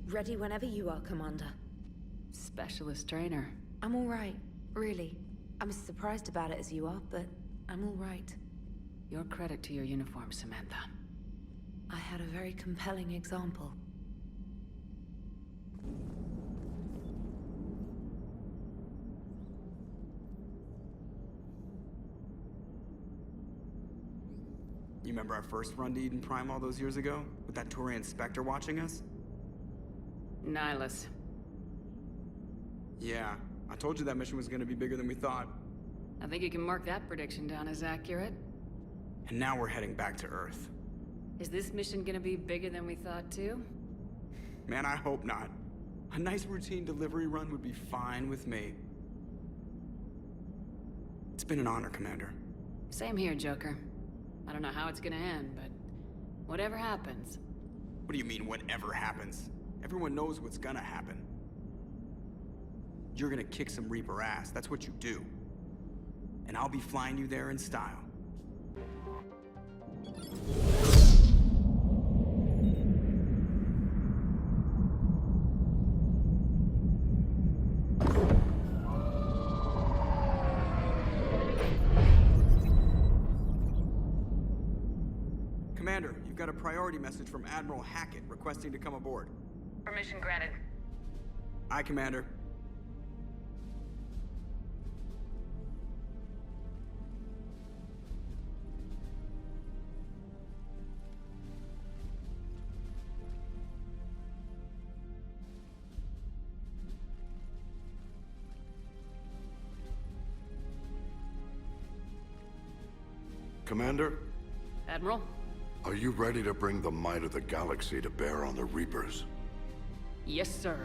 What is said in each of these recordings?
Ready whenever you are, Commander. Specialist trainer. I'm all right, really. I'm as surprised about it as you are, but I'm all right. Your credit to your uniform, Samantha. I had a very compelling example. You remember our first run to Eden Prime all those years ago? With that Turian Spectre watching us? Nihilus. Yeah, I told you that mission was gonna be bigger than we thought. I think you can mark that prediction down as accurate. And now we're heading back to Earth. Is this mission gonna be bigger than we thought too? Man, I hope not. A nice routine delivery run would be fine with me. It's been an honor, Commander. Same here, Joker. I don't know how it's gonna end, but whatever happens. What do you mean, whatever happens? Everyone knows what's gonna happen. You're gonna kick some Reaper ass, that's what you do. And I'll be flying you there in style. Commander, you've got a priority message from Admiral Hackett requesting to come aboard. Permission granted. Aye, Commander. Commander? Admiral? Are you ready to bring the might of the galaxy to bear on the Reapers? Yes, sir.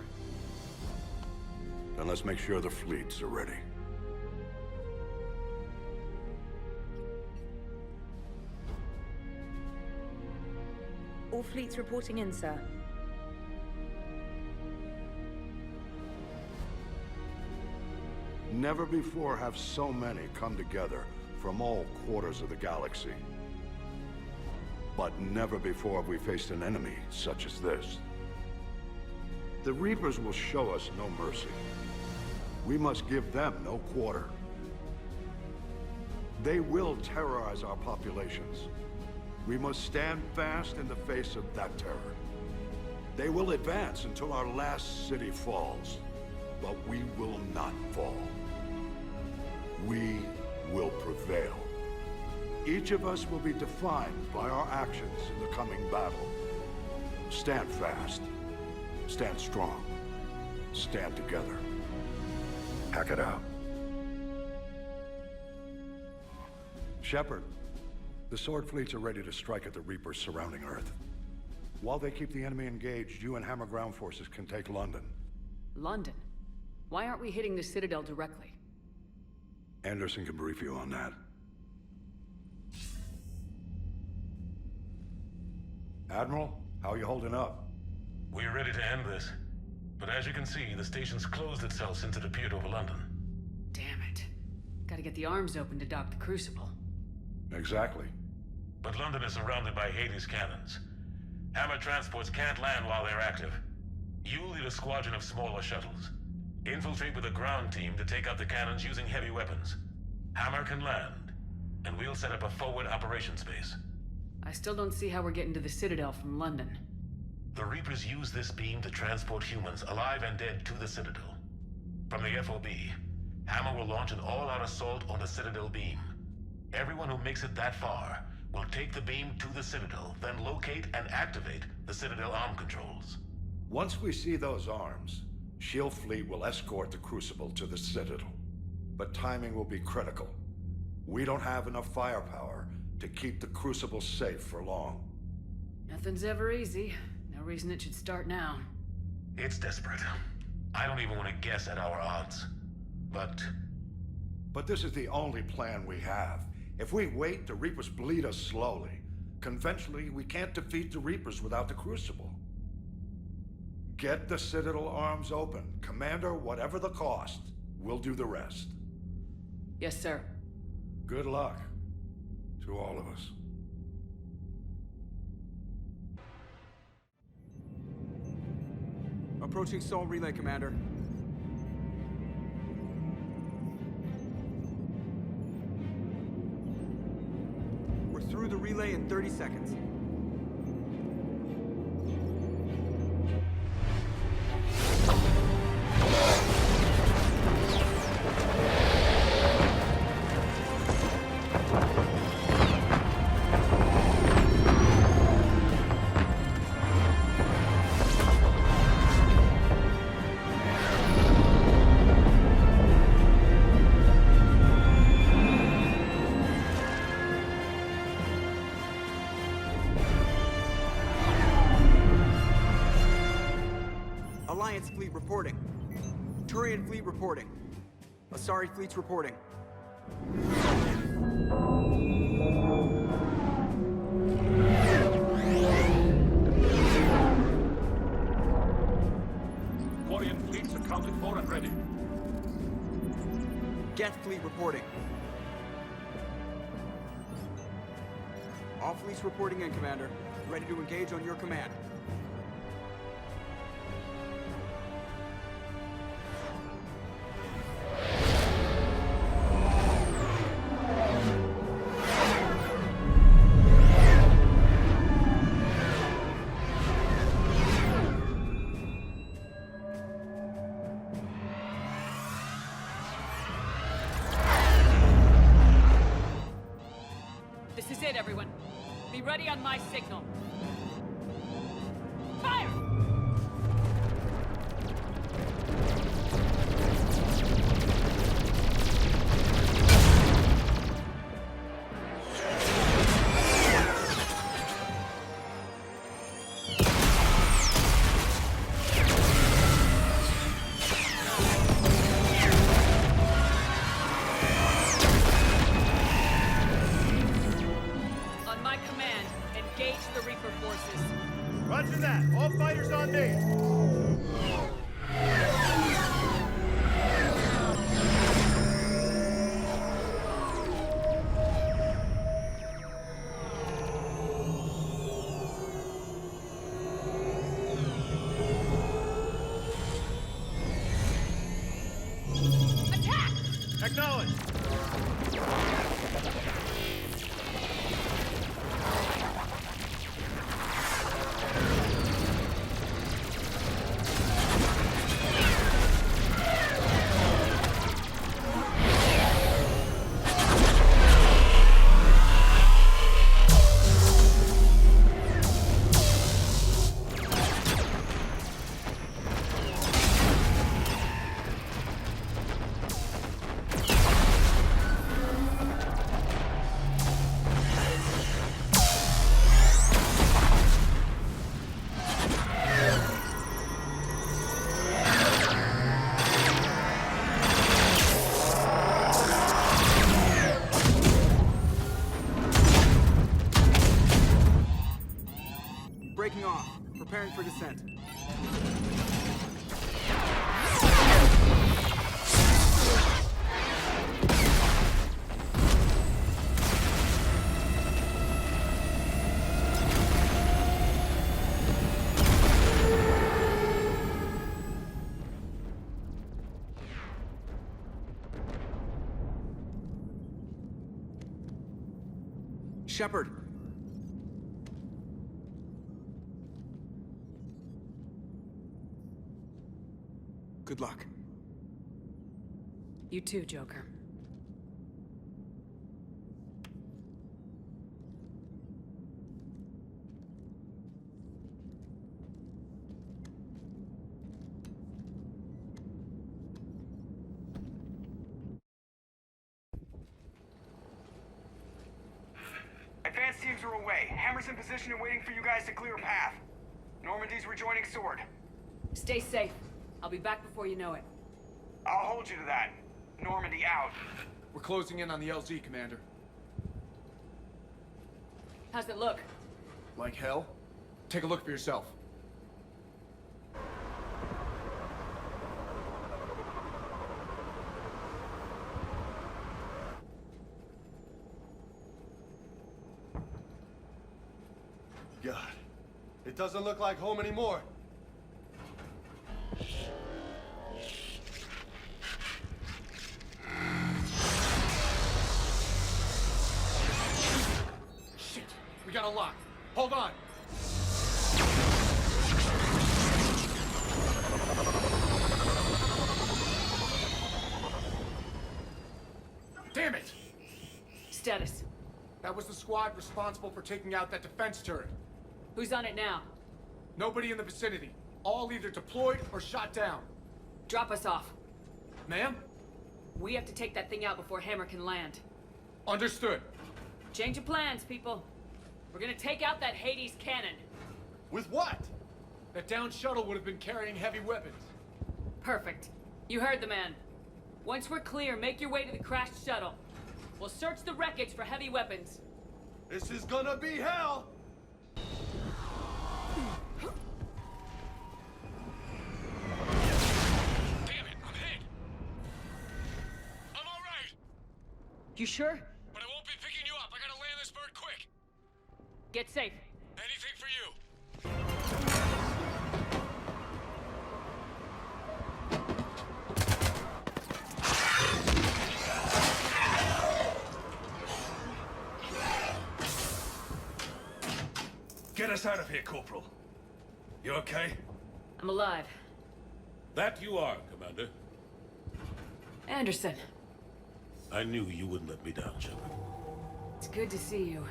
Then let's make sure the fleets are ready. All fleets reporting in, sir. Never before have so many come together from all quarters of the galaxy. But never before have we faced an enemy such as this. The Reapers will show us no mercy. We must give them no quarter. They will terrorize our populations. We must stand fast in the face of that terror. They will advance until our last city falls, but we will not fall. We will prevail. Each of us will be defined by our actions in the coming battle. Stand fast. Stand strong. Stand together. Hack it out. Shepard, the Sword fleets are ready to strike at the Reapers surrounding Earth. While they keep the enemy engaged, you and Hammer ground forces can take London. London? Why aren't we hitting the Citadel directly? Anderson can brief you on that. Admiral, how are you holding up? We're ready to end this. But as you can see, the station's closed itself since it appeared over London. Damn it. Gotta get the arms open to dock the Crucible. Exactly. But London is surrounded by Hades cannons. Hammer transports can't land while they're active. You'll lead a squadron of smaller shuttles. Infiltrate with a ground team to take out the cannons using heavy weapons. Hammer can land, and we'll set up a forward operations base. I still don't see how we're getting to the Citadel from London. The Reapers use this beam to transport humans, alive and dead, to the Citadel. From the FOB, Hammer will launch an all-out assault on the Citadel beam. Everyone who makes it that far will take the beam to the Citadel, then locate and activate the Citadel arm controls. Once we see those arms, SHIELD fleet will escort the Crucible to the Citadel. But timing will be critical. We don't have enough firepower to keep the Crucible safe for long. Nothing's ever easy. No reason it should start now. It's desperate. I don't even want to guess at our odds. But this is the only plan we have. If we wait, the Reapers bleed us slowly. Conventionally, we can't defeat the Reapers without the Crucible. Get the Citadel arms open. Commander, whatever the cost, we'll do the rest. Yes, sir. Good luck to all of us. Approaching Sol Relay, Commander. We're through the relay in 30 seconds. Alliance fleet reporting. Turian fleet reporting. Asari fleet's reporting. Quarian fleets accounted for and ready. Geth fleet reporting. All fleets reporting in, Commander. Ready to engage on your command. This is it, everyone. Be ready on my signal. Fire! On my command, engage the Reaper forces. Roger that. All fighters on me. Attack! Acknowledged. Breaking off. Preparing for descent. Shepard. Good luck. You too, Joker. Advanced teams are away. Hammer's in position and waiting for you guys to clear a path. Normandy's rejoining Sword. Stay safe. I'll be back before you know it. I'll hold you to that. Normandy out. We're closing in on the LZ, Commander. How's it look? Like hell? Take a look for yourself. God, it doesn't look like home anymore. got a lock. Hold on. Damn it! Status. That was the squad responsible for taking out that defense turret. Who's on it now? Nobody in the vicinity. All either deployed or shot down. Drop us off. Ma'am? We have to take that thing out before Hammer can land. Understood. Change of plans, people. We're gonna take out that Hades cannon. With what? That downed shuttle would have been carrying heavy weapons. Perfect. You heard the man. Once we're clear, make your way to the crashed shuttle. We'll search the wreckage for heavy weapons. This is gonna be hell! Damn it, I'm hit. I'm all right, You sure? but I won't be picking you up. I gotta land this bird quick. Get safe. Anything for you. Get us out of here, Corporal. You okay? I'm alive. That you are, Commander. Anderson, I knew you wouldn't let me down, Shepard. it's good to see you.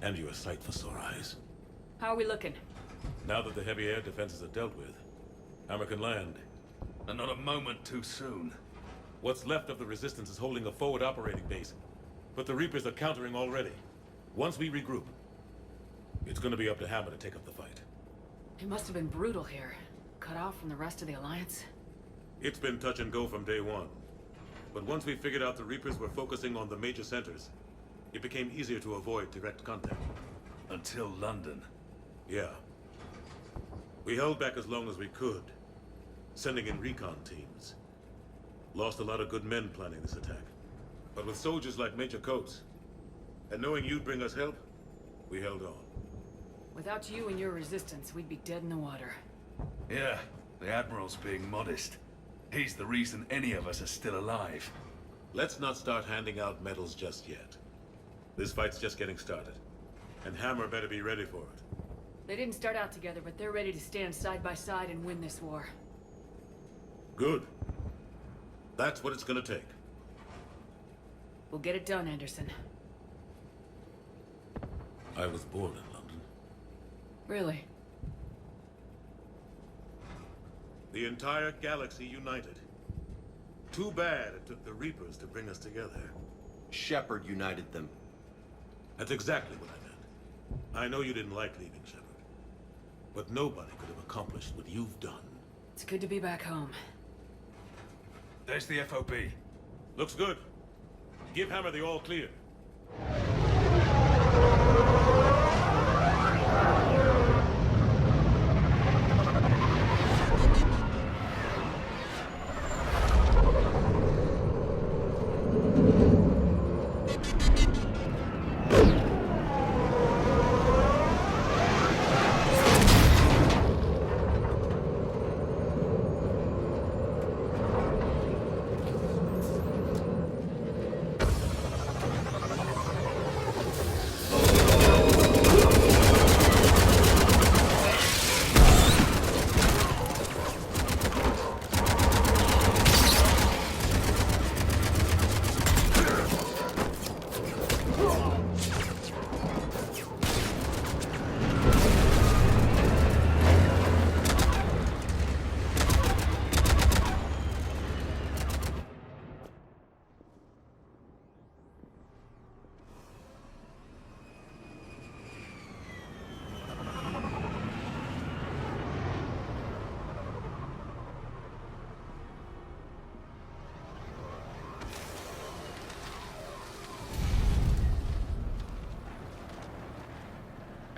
And you're a sight for sore eyes. How are we looking? Now that the heavy air defenses are dealt with, Hammer can land. And not a moment too soon. What's left of the Resistance is holding a forward operating base. But the Reapers are countering already. Once we regroup, it's gonna be up to Hammer to take up the fight. It must have been brutal here. Cut off from the rest of the Alliance. It's been touch and go from day one. But once we figured out the Reapers were focusing on the major centers, it became easier to avoid direct contact. Until London. Yeah. We held back as long as we could, sending in recon teams. Lost a lot of good men planning this attack. But with soldiers like Major Coates, and knowing you'd bring us help, we held on. Without you and your resistance, we'd be dead in the water. Yeah, the Admiral's being modest. He's the reason any of us are still alive. Let's not start handing out medals just yet. This fight's just getting started. And Hammer better be ready for it. They didn't start out together, but they're ready to stand side by side and win this war. Good. That's what it's gonna take. We'll get it done, Anderson. I was born in London. Really? The entire galaxy united. Too bad it took the Reapers to bring us together. Shepard united them. That's exactly what I meant. I know you didn't like leaving, Shepard. But nobody could have accomplished what you've done. It's good to be back home. There's the FOB. Looks good. Give Hammer the all clear.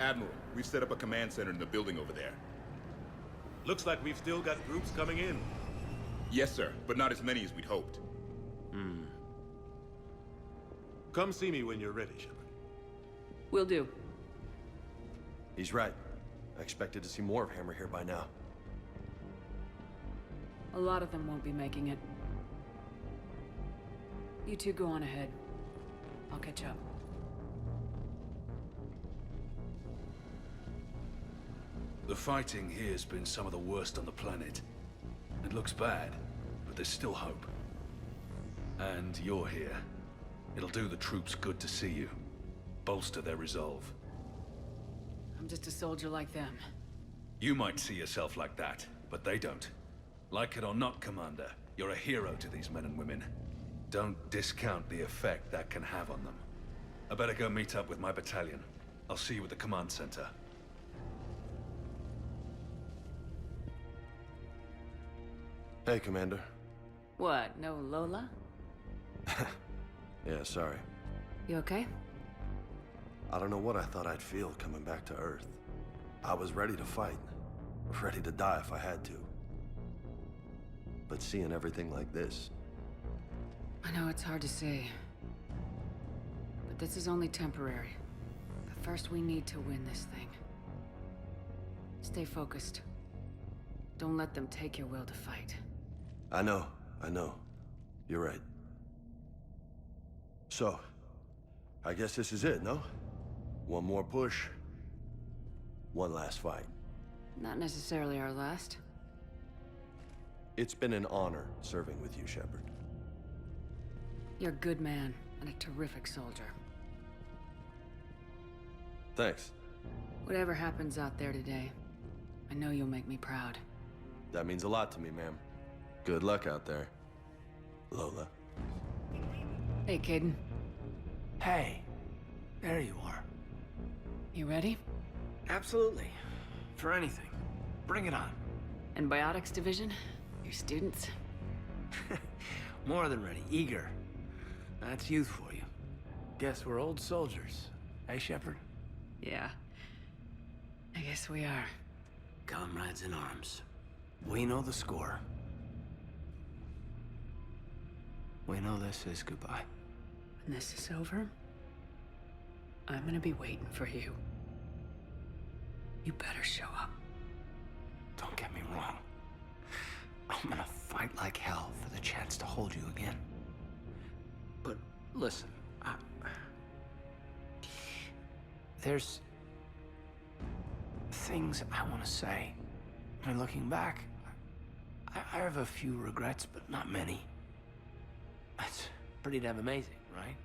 Admiral, we've set up a command center in the building over there. Looks like we've still got groups coming in. Yes, sir, but not as many as we'd hoped. Come see me when you're ready, Shepard. Will do. He's right. I expected to see more of Hammer here by now. A lot of them won't be making it. You two go on ahead. I'll catch up. The fighting here's been some of the worst on the planet. It looks bad, but there's still hope. And you're here. It'll do the troops good to see you. Bolster their resolve. I'm just a soldier like them. You might see yourself like that, but they don't. Like it or not, Commander, you're a hero to these men and women. Don't discount the effect that can have on them. I better go meet up with my battalion. I'll see you at the command center. Hey, Commander. What, no Lola? Yeah, sorry. You okay? I don't know what I thought I'd feel coming back to Earth. I was ready to fight. Ready to die if I had to. But seeing everything like this... I know it's hard to say. But this is only temporary. But first we need to win this thing. Stay focused. Don't let them take your will to fight. I know. You're right. So, I guess this is it, no? One more push. One last fight. Not necessarily our last. It's been an honor serving with you, Shepard. You're a good man and a terrific soldier. Thanks. Whatever happens out there today, I know you'll make me proud. That means a lot to me, ma'am. Good luck out there, Lola. Hey, Caden. Hey, there you are. You ready? Absolutely. For anything. Bring it on. Antibiotics division? Your students? More than ready. Eager. That's youth for you. Guess we're old soldiers. Eh, Shepard? Yeah. I guess we are. Comrades in arms. We know the score. We know this is goodbye. When this is over, I'm gonna be waiting for you. You better show up. Don't get me wrong. I'm gonna fight like hell for the chance to hold you again. But listen, there's things I want to say. I mean, looking back, I have a few regrets, but not many. That's pretty damn amazing, right?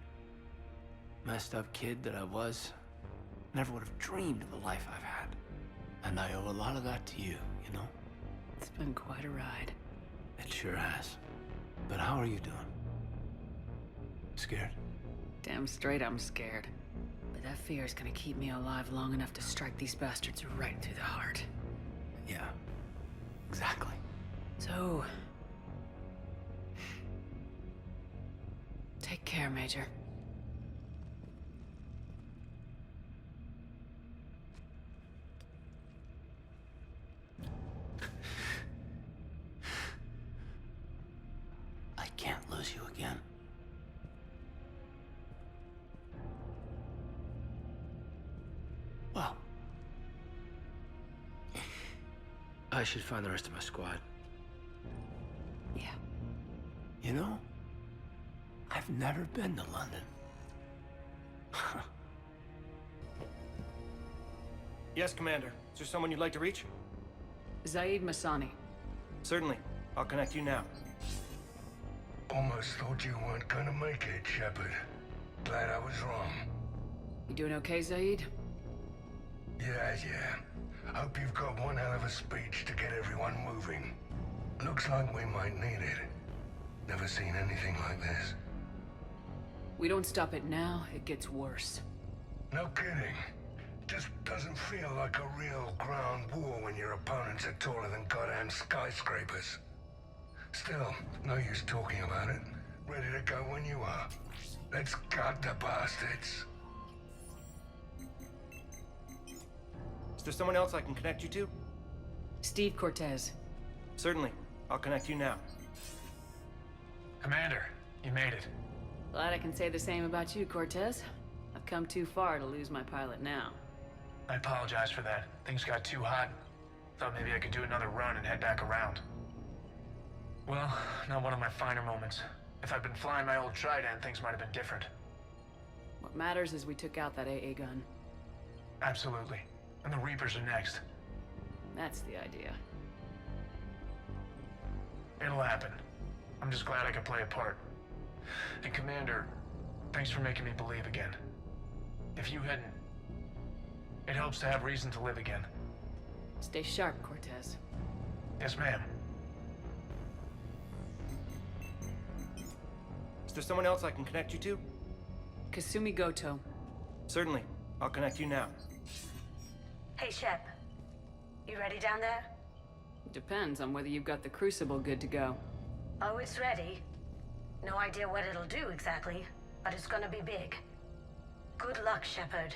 Messed up kid that I was. Never would have dreamed of the life I've had. And I owe a lot of that to you, you know? It's been quite a ride. It sure has. But how are you doing? Scared? Damn straight I'm scared. But that fear is gonna keep me alive long enough to strike these bastards right through the heart. Yeah, exactly. So... take care, Major. I can't lose you again. Well, I should find the rest of my squad. Yeah. You know, I've never been to London. Yes, Commander. Is there someone you'd like to reach? Zaid Masani. Certainly. I'll connect you now. Almost thought you weren't gonna make it, Shepard. Glad I was wrong. You doing okay, Zaid? Yeah. Hope you've got one hell of a speech to get everyone moving. Looks like we might need it. Never seen anything like this. We don't stop it now, it gets worse. No kidding. Just doesn't feel like a real ground war when your opponents are taller than goddamn skyscrapers. Still, no use talking about it. Ready to go when you are. Let's gut the bastards. Is there someone else I can connect you to? Steve Cortez. Certainly. I'll connect you now. Commander, you made it. Glad I can say the same about you, Cortez. I've come too far to lose my pilot now. I apologize for that. Things got too hot. Thought maybe I could do another run and head back around. Well, not one of my finer moments. If I'd been flying my old Trident, things might have been different. What matters is we took out that AA gun. Absolutely. And the Reapers are next. That's the idea. It'll happen. I'm just glad I could play a part. And Commander, thanks for making me believe again. If you hadn't... It helps to have reason to live again. Stay sharp, Cortez. Yes, ma'am. Is there someone else I can connect you to? Kasumi Goto. Certainly. I'll connect you now. Hey, Shep. You ready down there? Depends on whether you've got the Crucible good to go. Oh, it's ready. No idea what it'll do exactly, but it's gonna be big. Good luck, Shepard.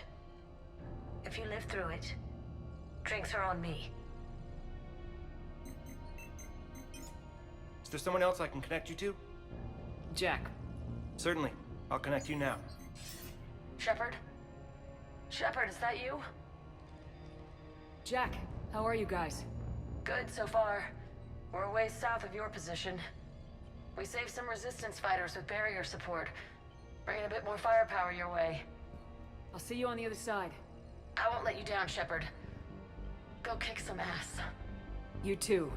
If you live through it, drinks are on me. Is there someone else I can connect you to? Jack. Certainly. I'll connect you now. Shepard? Shepard, is that you? Jack, how are you guys? Good so far. We're a ways south of your position. We saved some resistance fighters with barrier support. Bringing a bit more firepower your way. I'll see you on the other side. I won't let you down, Shepard. Go kick some ass. You too.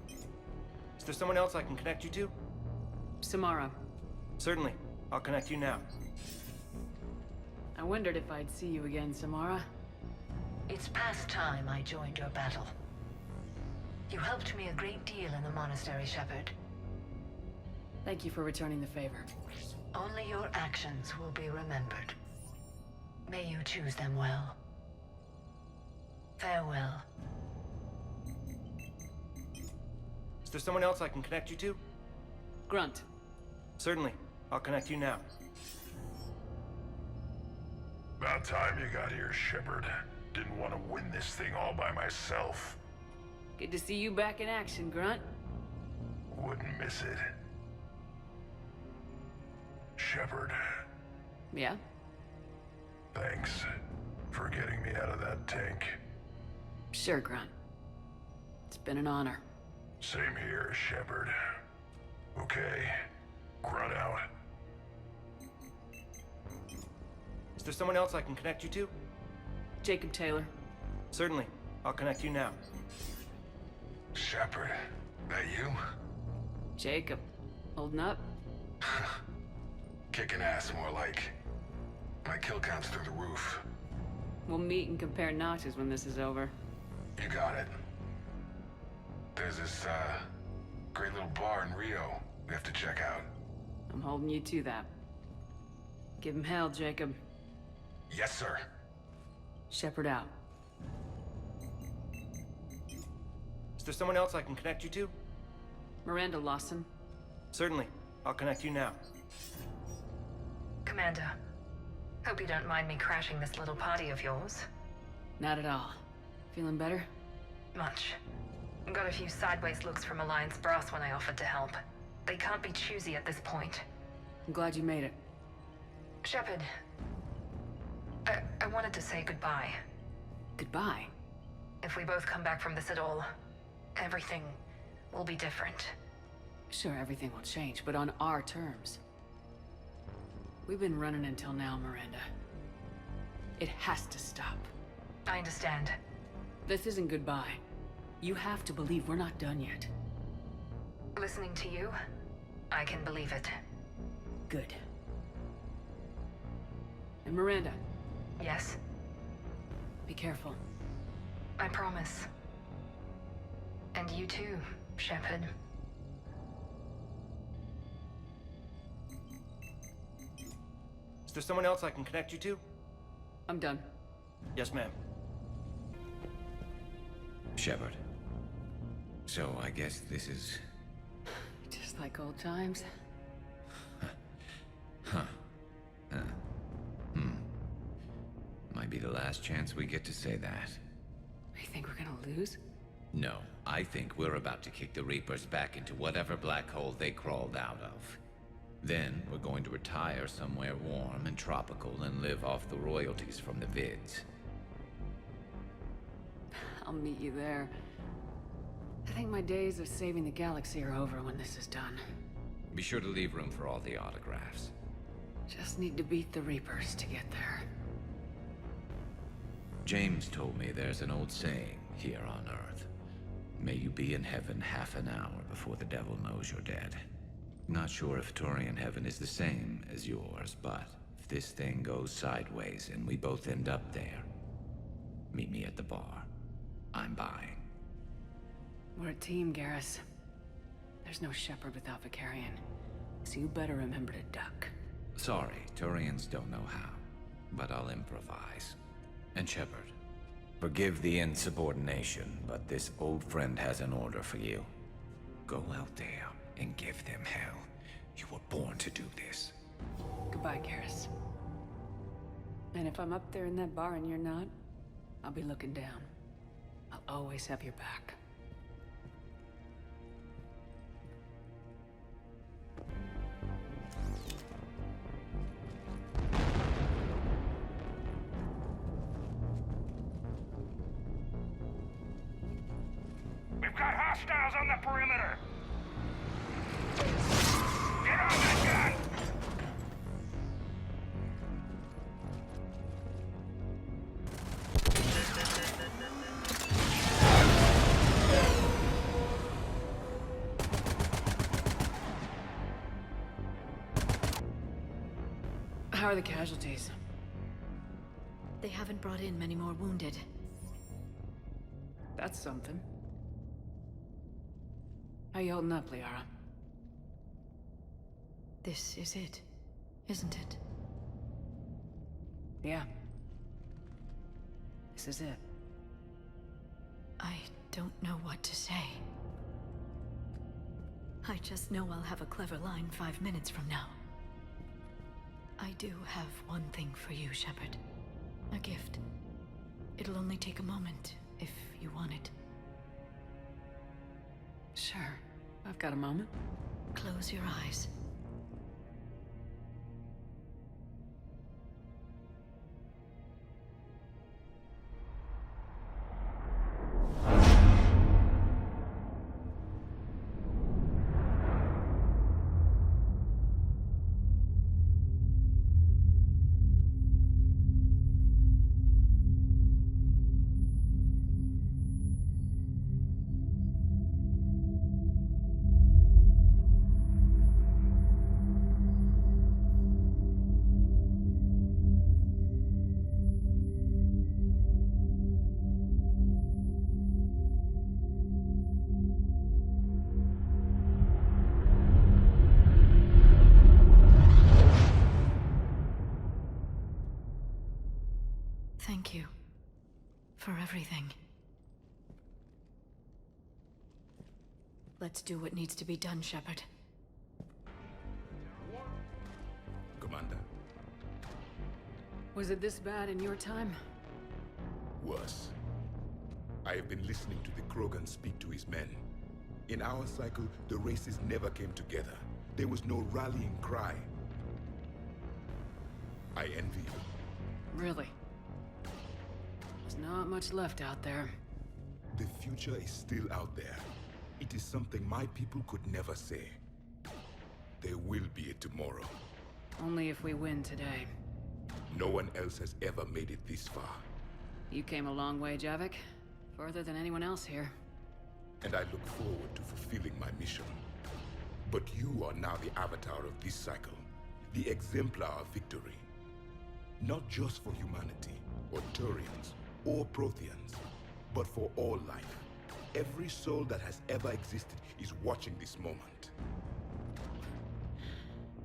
Is there someone else I can connect you to? Samara. Certainly. I'll connect you now. I wondered if I'd see you again, Samara. It's past time I joined your battle. You helped me a great deal in the monastery, Shepard. Thank you for returning the favor. Only your actions will be remembered. May you choose them well. Farewell. Is there someone else I can connect you to? Grunt. Certainly. I'll connect you now. About time you got here, Shepard. Didn't want to win this thing all by myself. Good to see you back in action, Grunt. Wouldn't miss it. Shepard, Yeah? thanks for getting me out of that tank. Sure, Grunt. It's been an honor. Same here, Shepard. Okay, Grunt out. Is there someone else I can connect you to? Jacob Taylor. Certainly. I'll connect you now. Shepard, that you? Jacob. Holding up? Kicking ass, more like. My kill count's through the roof. We'll meet and compare notches when this is over. You got it. There's this, great little bar in Rio we have to check out. I'm holding you to that. Give him hell, Jacob. Yes, sir. Shepard out. Is there someone else I can connect you to? Miranda Lawson. Certainly. I'll connect you now. Commander, hope you don't mind me crashing this little party of yours. Not at all. Feeling better? Much. Got a few sideways looks from Alliance brass when I offered to help. They can't be choosy at this point. I'm glad you made it. Shepard, I wanted to say goodbye. Goodbye? If we both come back from this at all, everything will be different. Sure, everything will change, but on our terms. We've been running until now, Miranda. It has to stop. I understand. This isn't goodbye. You have to believe we're not done yet. Listening to you, I can believe it. Good. And Miranda. Yes? Be careful. I promise. And you too, Shepard. Is there someone else I can connect you to? I'm done. Yes, ma'am. Shepard. So I guess this is... Just like old times. Huh. Might be the last chance we get to say that. You think we're gonna lose? No, I think we're about to kick the Reapers back into whatever black hole they crawled out of. Then we're going to retire somewhere warm and tropical and live off the royalties from the vids. I'll meet you there. I think my days of saving the galaxy are over when this is done. Be sure to leave room for all the autographs. Just need to beat the Reapers to get there. James told me there's an old saying here on Earth. May you be in heaven half an hour before the devil knows you're dead. Not sure if Turian heaven is the same as yours, but if this thing goes sideways and we both end up there, meet me at the bar. I'm buying. We're a team, Garrus. There's no Shepard without Vicarion, so you better remember to duck. Sorry, Turians don't know how, but I'll improvise. And Shepard, forgive the insubordination, but this old friend has an order for you. Go out there and give them hell. You were born to do this. Goodbye, Garrus. And if I'm up there in that bar and you're not, I'll be looking down. I'll always have your back. We've got hostiles on the perimeter! Get on that gun! How are the casualties? They haven't brought in many more wounded. That's something. How you holding up, Liara? This is it, isn't it? Yeah. This is it. I don't know what to say. I just know I'll have a clever line 5 minutes from now. I do have one thing for you, Shepard. A gift. It'll only take a moment, if you want it. Sure. I've got a moment. Close your eyes. Thank you for everything. Let's do what needs to be done, Shepard. Commander. Was it this bad in your time? Worse. I have been listening to the Krogan speak to his men. In our cycle, the races never came together. There was no rallying cry. I envy you. Really? There's not much left out there. The future is still out there. It is something my people could never say. There will be a tomorrow. Only if we win today. No one else has ever made it this far. You came a long way, Javik. Further than anyone else here. And I look forward to fulfilling my mission. But you are now the avatar of this cycle. The exemplar of victory. Not just for humanity, or Turians, or Protheans, but for all life. Every soul that has ever existed is watching this moment.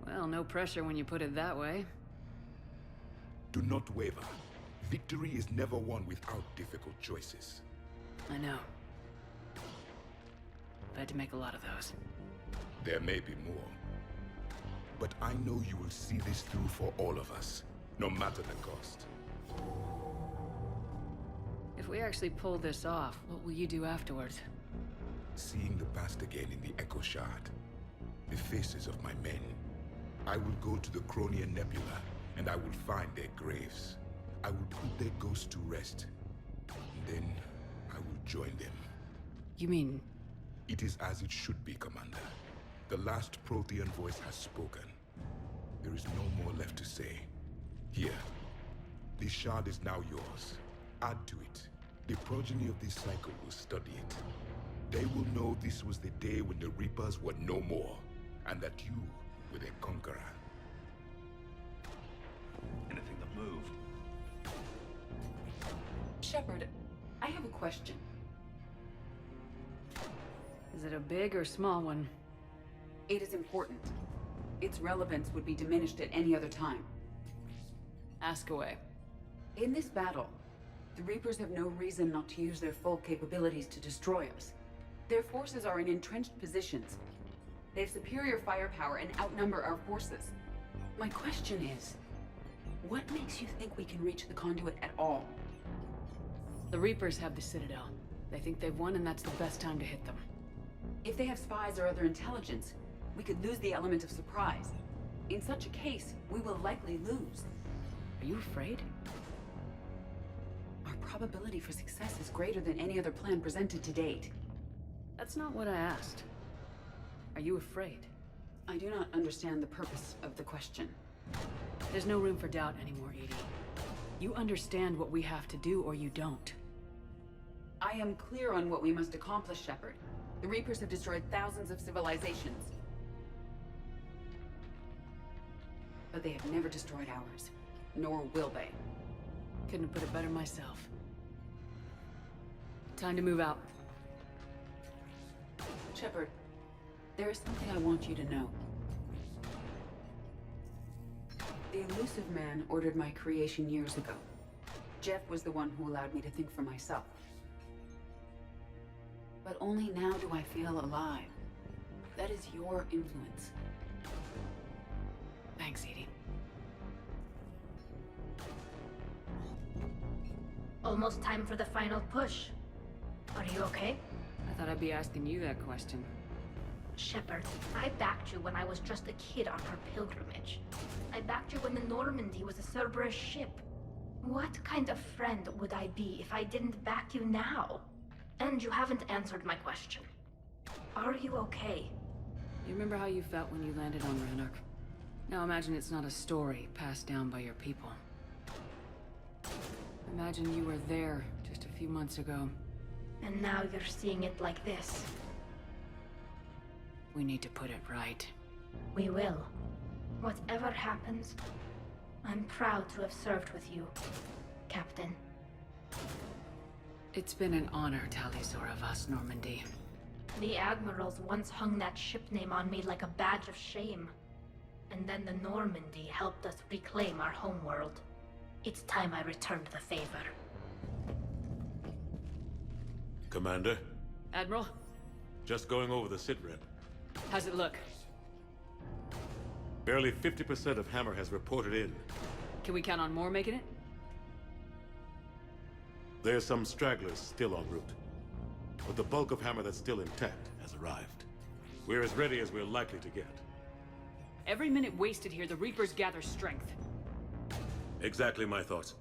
Well, no pressure when you put it that way. Do not waver. Victory is never won without difficult choices. I know. I've had to make a lot of those. There may be more. But I know you will see this through for all of us, no matter the cost. If we actually pull this off, what will you do afterwards? Seeing the past again in the Echo Shard, the faces of my men, I will go to the Cronian Nebula, and I will find their graves. I will put their ghosts to rest, and then I will join them. You mean... It is as it should be, Commander. The last Prothean voice has spoken. There is no more left to say. Here, this shard is now yours. Add to it, the progeny of this cycle will study it. They will know this was the day when the Reapers were no more, and that you were their conqueror. Anything that move. Shepard, I have a question. Is it a big or small one? It is important. Its relevance would be diminished at any other time. Ask away. In this battle, the Reapers have no reason not to use their full capabilities to destroy us. Their forces are in entrenched positions. They have superior firepower and outnumber our forces. My question is, what makes you think we can reach the conduit at all? The Reapers have the Citadel. They think they've won, and that's the best time to hit them. If they have spies or other intelligence, we could lose the element of surprise. In such a case, we will likely lose. Are you afraid? Our probability for success is greater than any other plan presented to date. That's not what I asked. Are you afraid? I do not understand the purpose of the question. There's no room for doubt anymore, Edie. You understand what we have to do, or you don't. I am clear on what we must accomplish, Shepard. The Reapers have destroyed thousands of civilizations. But they have never destroyed ours. Nor will they. Couldn't have put it better myself. Time to move out. Shepard, there is something I want you to know. The Elusive Man ordered my creation years ago. Jeff was the one who allowed me to think for myself. But only now do I feel alive. That is your influence. Thanks, Edie. Almost time for the final push. Are you okay? I thought I'd be asking you that question. Shepard, I backed you when I was just a kid on her pilgrimage. I backed you when the Normandy was a Cerberus ship. What kind of friend would I be if I didn't back you now? And you haven't answered my question. Are you okay? You remember how you felt when you landed on Ranark? Now imagine it's not a story passed down by your people. Imagine you were there just a few months ago. And now you're seeing it like this. We need to put it right. We will. Whatever happens, I'm proud to have served with you, Captain. It's been an honor, Tali'Zorah of us, Normandy. The Admirals once hung that ship name on me like a badge of shame. And then the Normandy helped us reclaim our homeworld. It's time I returned the favor. Commander? Admiral? Just going over the sitrep. How's it look? Barely 50% of Hammer has reported in. Can we count on more making it? There's some stragglers still en route. But the bulk of Hammer that's still intact has arrived. We're as ready as we're likely to get. Every minute wasted here, the Reapers gather strength. Exactly my thoughts.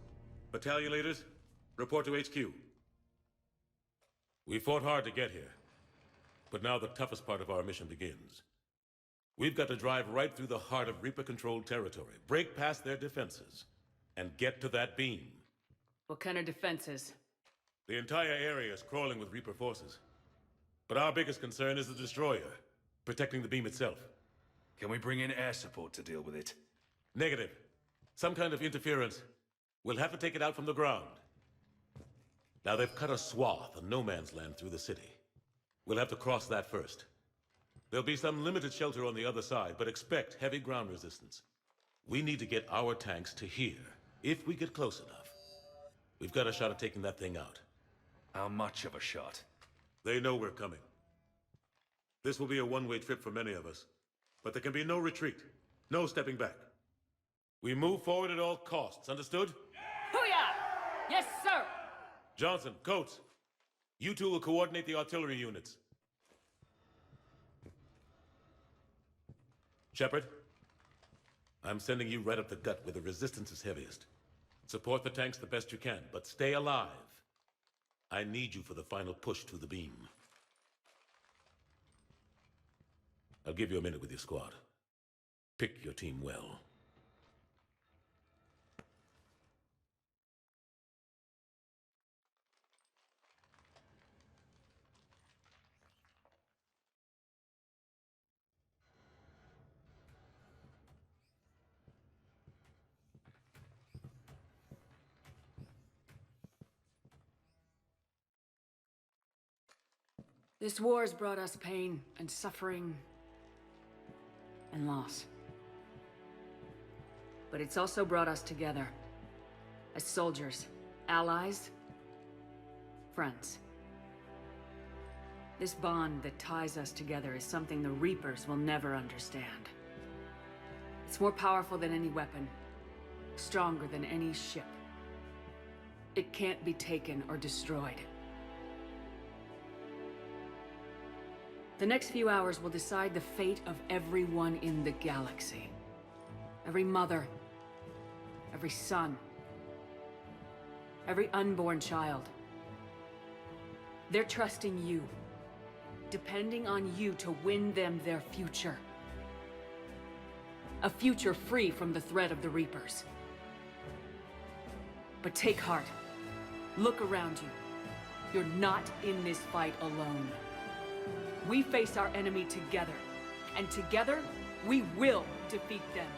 Battalion leaders, report to HQ. We fought hard to get here. But now the toughest part of our mission begins. We've got to drive right through the heart of Reaper-controlled territory, break past their defenses, and get to that beam. What kind of defenses? The entire area is crawling with Reaper forces. But our biggest concern is the destroyer, protecting the beam itself. Can we bring in air support to deal with it? Negative. Some kind of interference. We'll have to take it out from the ground. Now they've cut a swath of no man's land through the city. We'll have to cross that first. There'll be some limited shelter on the other side, but expect heavy ground resistance. We need to get our tanks to here, if we get close enough. We've got a shot at taking that thing out. How much of a shot? They know we're coming. This will be a one-way trip for many of us, but there can be no retreat, no stepping back. We move forward at all costs, understood? Hoo-yah! Yes, sir! Johnson, Coates, you two will coordinate the artillery units. Shepard, I'm sending you right up the gut where the resistance is heaviest. Support the tanks the best you can, but stay alive. I need you for the final push to the beam. I'll give you a minute with your squad. Pick your team well. This war's brought us pain and suffering and loss. But it's also brought us together as soldiers, allies, friends. This bond that ties us together is something the Reapers will never understand. It's more powerful than any weapon, stronger than any ship. It can't be taken or destroyed. The next few hours will decide the fate of everyone in the galaxy. Every mother, every son, every unborn child. They're trusting you, depending on you to win them their future. A future free from the threat of the Reapers. But take heart. Look around you. You're not in this fight alone. We face our enemy together, and together, we will defeat them.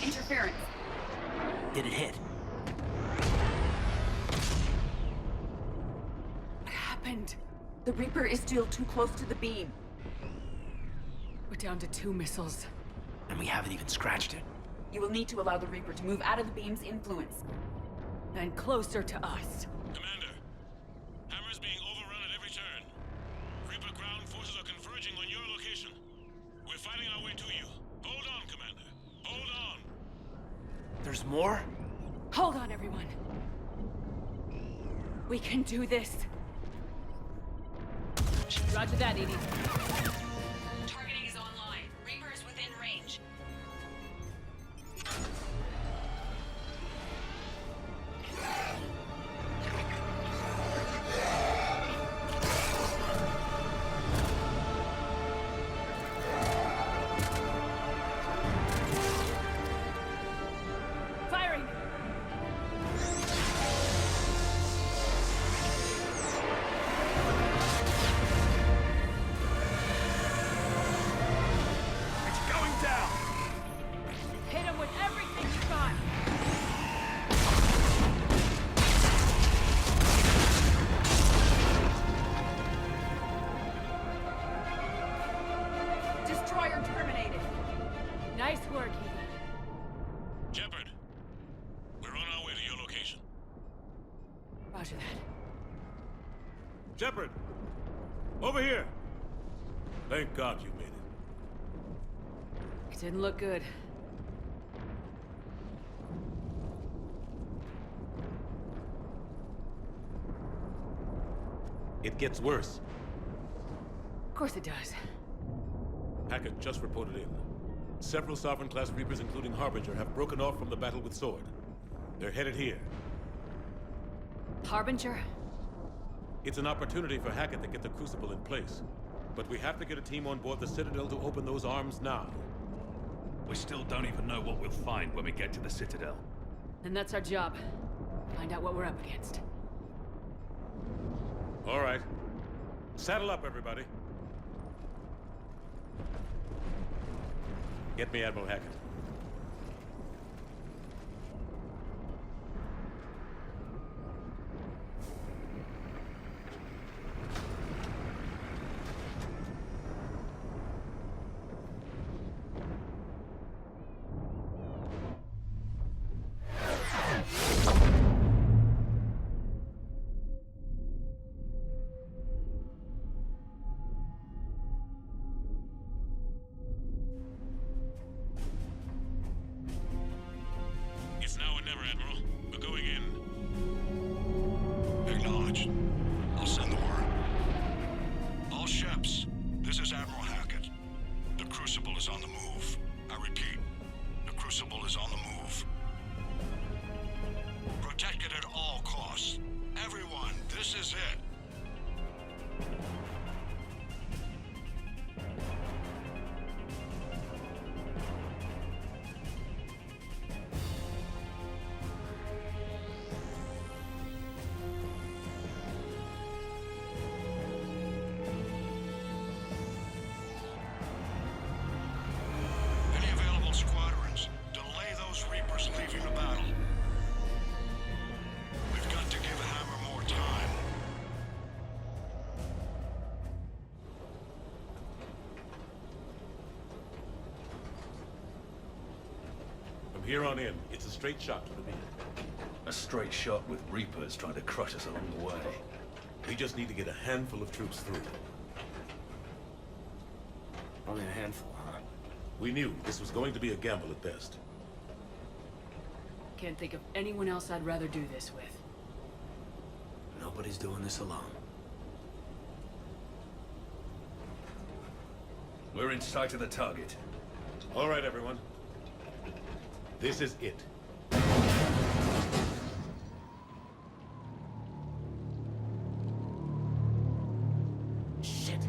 Interference. Did it hit? What happened? The Reaper is still too close to the beam. We're down to 2 missiles. And we haven't even scratched it. You will need to allow the Reaper to move out of the beam's influence. And closer to us. Commander, Hammer's being overrun at every turn. Reaper ground forces are converging on your location. We're fighting our way to you. Hold on, Commander. Hold on. There's more? Hold on, everyone. We can do this. Roger that, Edie. Targeting is online. Reaper is within range. Roger that. Shepard! Over here! Thank God you made it. It didn't look good. It gets worse. Of course it does. Hackett just reported in. Several Sovereign-class Reapers, including Harbinger, have broken off from the battle with Sword. They're headed here. Harbinger? It's an opportunity for Hackett to get the Crucible in place. But we have to get a team on board the Citadel to open those arms now. We still don't even know what we'll find when we get to the Citadel. Then that's our job. Find out what we're up against. All right. Saddle up, everybody. Get me Admiral Hackett. It's now or never, Admiral. We're going in. Acknowledged. I'll send the word. All ships, this is Admiral Hackett. The Crucible is on the move. I repeat, the Crucible is on the move. Protect it at all costs. Everyone, this is it. Any available squadrons, delay those Reapers leaving the battle. We've got to give Hammer more time. From here on in, it's a straight shot to the beam. A straight shot with Reapers trying to crush us along the way. We just need to get a handful of troops through. Only a handful, huh? We knew this was going to be a gamble at best. Can't think of anyone else I'd rather do this with. Nobody's doing this alone. We're in sight of the target. All right, everyone. This is it. Shit.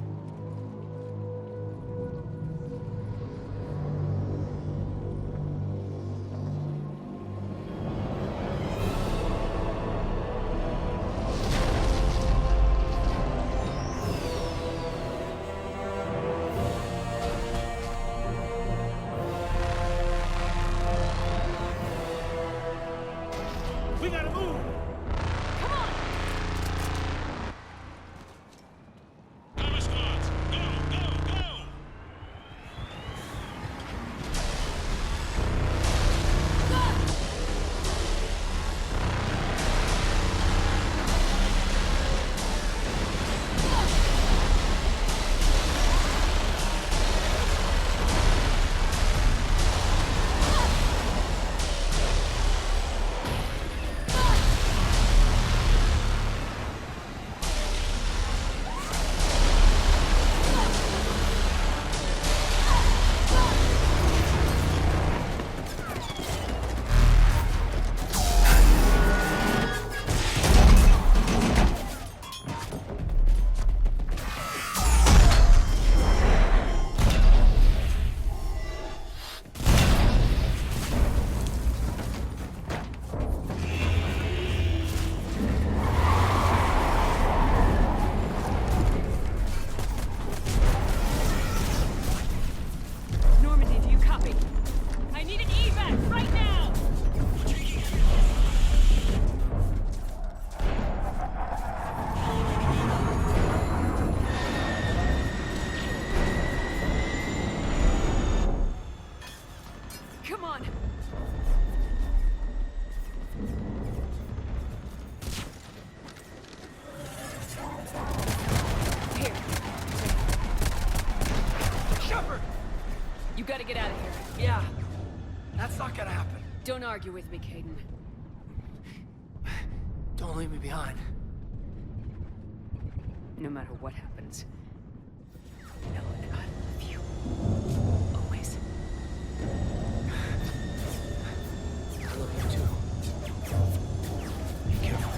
We gotta move! Cover squads, go, go, go! Don't argue with me, Caden. Don't leave me behind. No matter what happens, know that I love you. Always. I love you too. Be careful.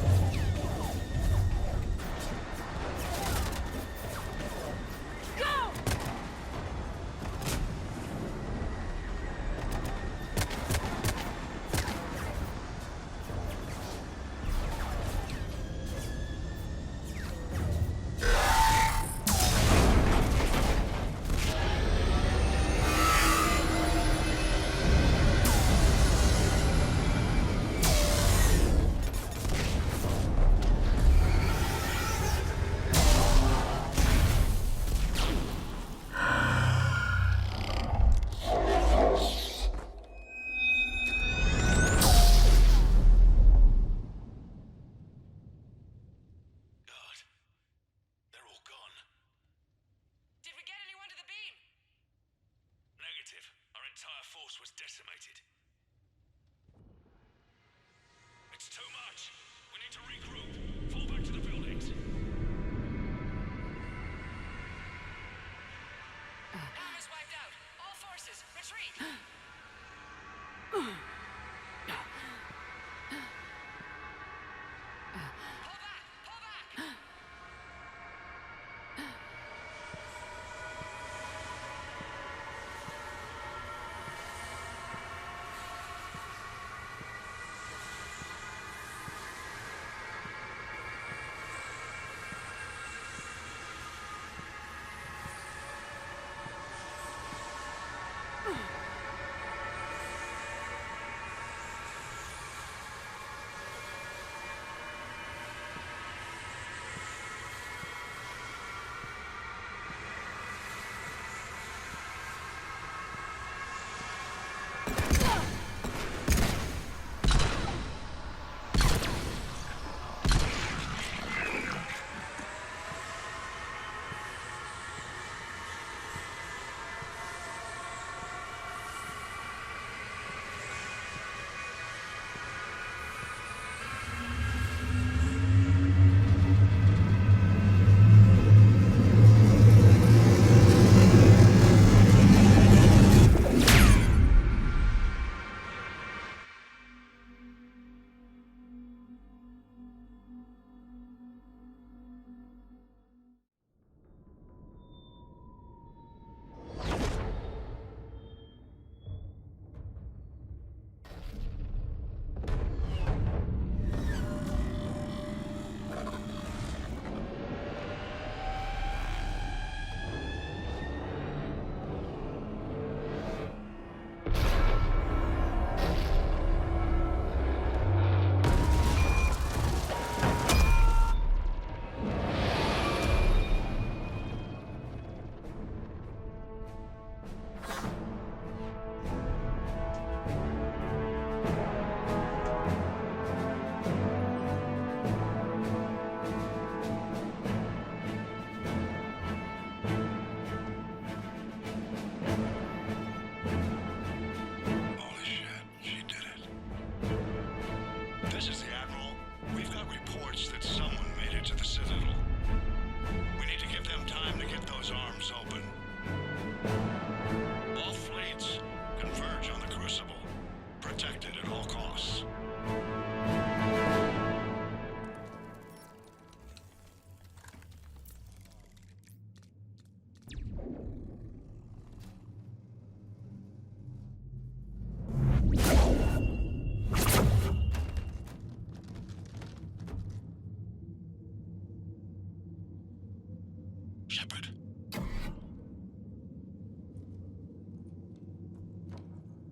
Shepard.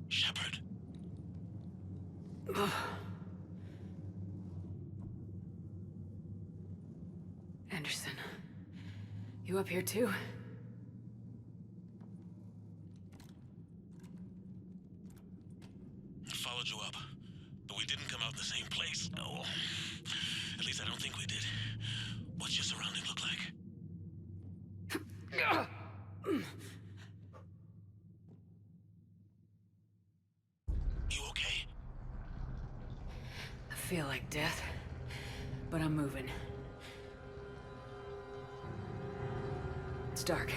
Shepard. Anderson. You up here too? I followed you up, but we didn't come out in the same place. Oh, at least I don't think we did. What's your surrounding look like? You okay? feel like death, but I'm moving. It's dark.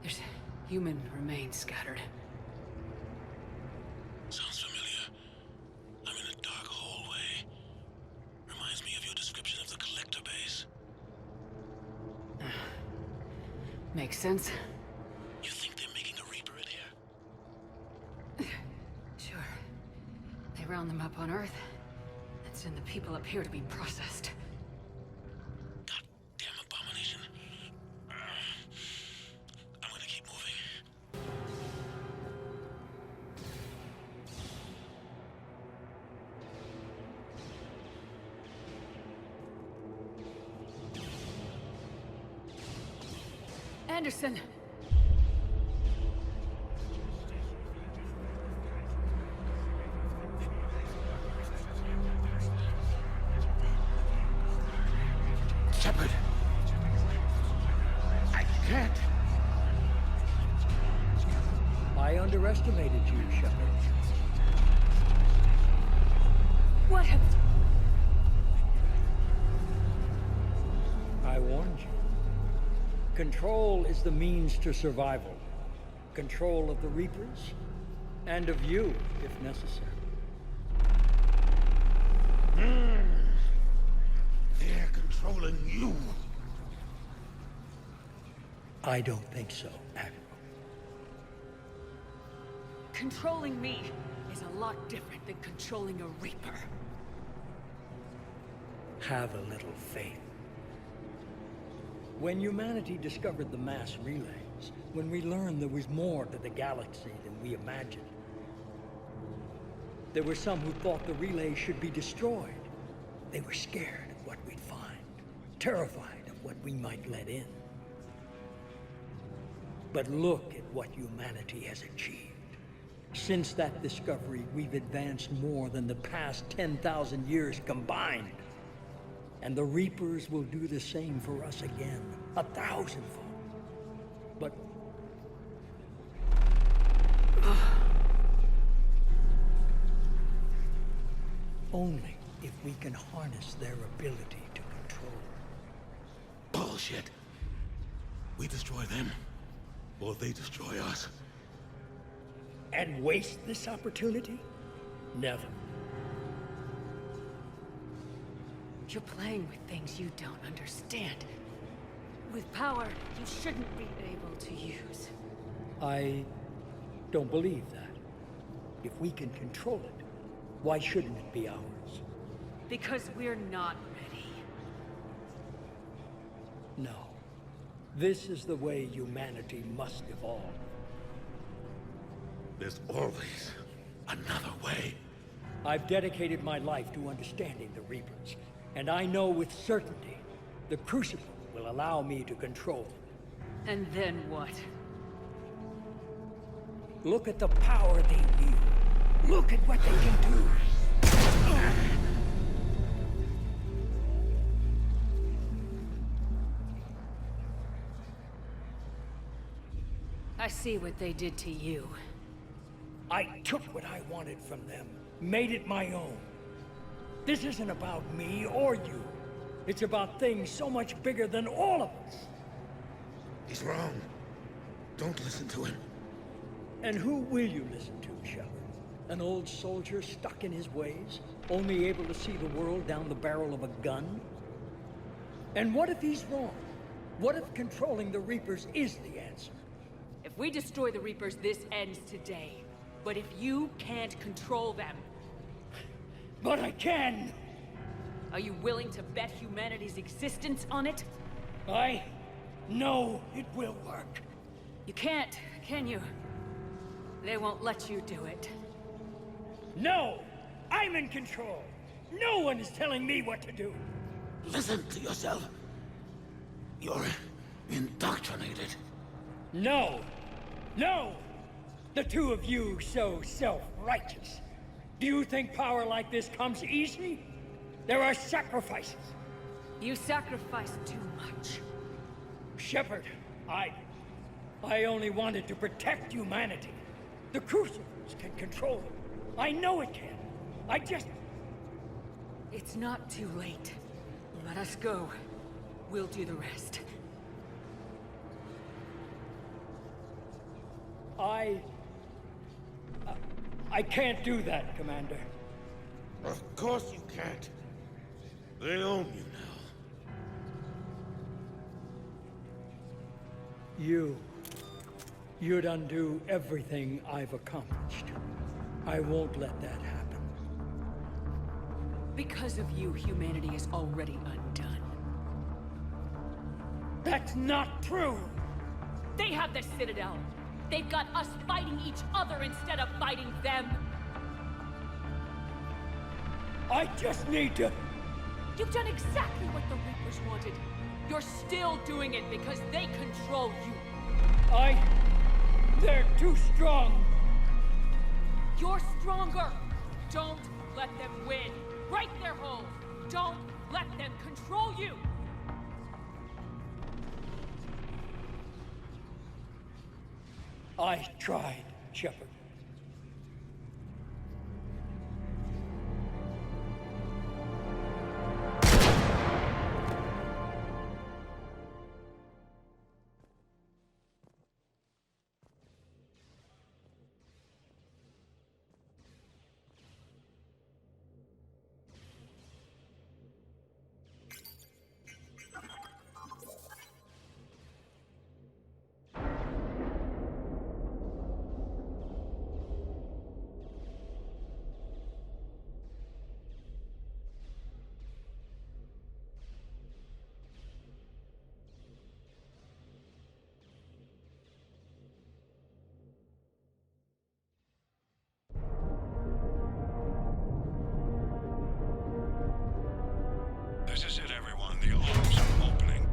There's human remains scattered. Sounds familiar. I'm in a dark hallway. Reminds me of your description of the collector base. Makes sense. You think they're making a Reaper in here? Sure. They round them up on Earth, and send the people up here to be processed. Goddamn abomination. I'm gonna keep moving. Anderson! Shepard! I can't! I underestimated you, Shepard. What have... I warned you. Control is the means to survival. Control of the Reapers, and of you, if necessary. They're controlling you. I don't think so, Admiral. Controlling me is a lot different than controlling a Reaper. Have a little faith. When humanity discovered the mass relays, when we learned there was more to the galaxy than we imagined, there were some who thought the relays should be destroyed. They were scared of what we'd find, terrified of what we might let in. But look at what humanity has achieved. Since that discovery, we've advanced more than the past 10,000 years combined. And the Reapers will do the same for us again, 1,000-fold. But... only if we can harness their ability to control. Bullshit. We destroy them, or they destroy us. And waste this opportunity? Never. You're playing with things you don't understand. With power you shouldn't be able to use. I don't believe that. If we can control it, why shouldn't it be ours? Because we're not ready. No. This is the way humanity must evolve. There's always another way. I've dedicated my life to understanding the Reapers, and I know with certainty the Crucible will allow me to control them. And then what? Look at the power they wield. Look at what they can do. I see what they did to you. I took what I wanted from them, made it my own. This isn't about me or you. It's about things so much bigger than all of us. He's wrong. Don't listen to him. And who will you listen to, Shepard? An old soldier stuck in his ways, only able to see the world down the barrel of a gun? And what if he's wrong? What if controlling the Reapers is the answer? If we destroy the Reapers, this ends today. But if you can't control them... But I can! Are you willing to bet humanity's existence on it? I know it will work. You can't, can you? They won't let you do it. No! I'm in control! No one is telling me what to do! Listen to yourself. You're indoctrinated. No! No! The two of you so self-righteous. Do you think power like this comes easy? There are sacrifices. You sacrifice too much. Shepard, I only wanted to protect humanity. The Crucibles can control it. I know it can. I just... It's not too late. Let us go. We'll do the rest. I can't do that, Commander. Of course you can't. They own you now. You'd undo everything I've accomplished. I won't let that happen. Because of you, humanity is already undone. That's not true! They have the Citadel. They've got us fighting each other instead of fighting them. I just need to... You've done exactly what the Reapers wanted. You're still doing it because they control you. They're too strong. You're stronger. Don't let them win. Break their hold. Don't let them control you. I tried, Shepard. This is it, everyone. The alarms are opening.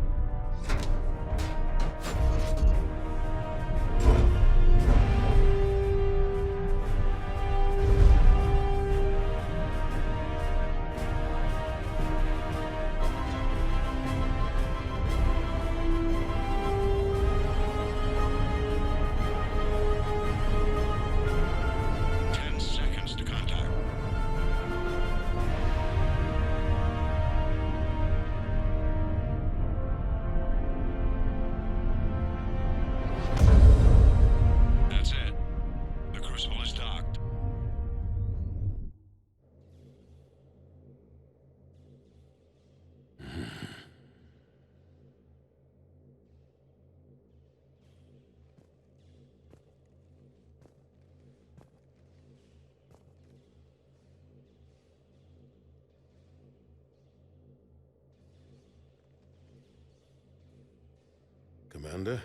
Commander?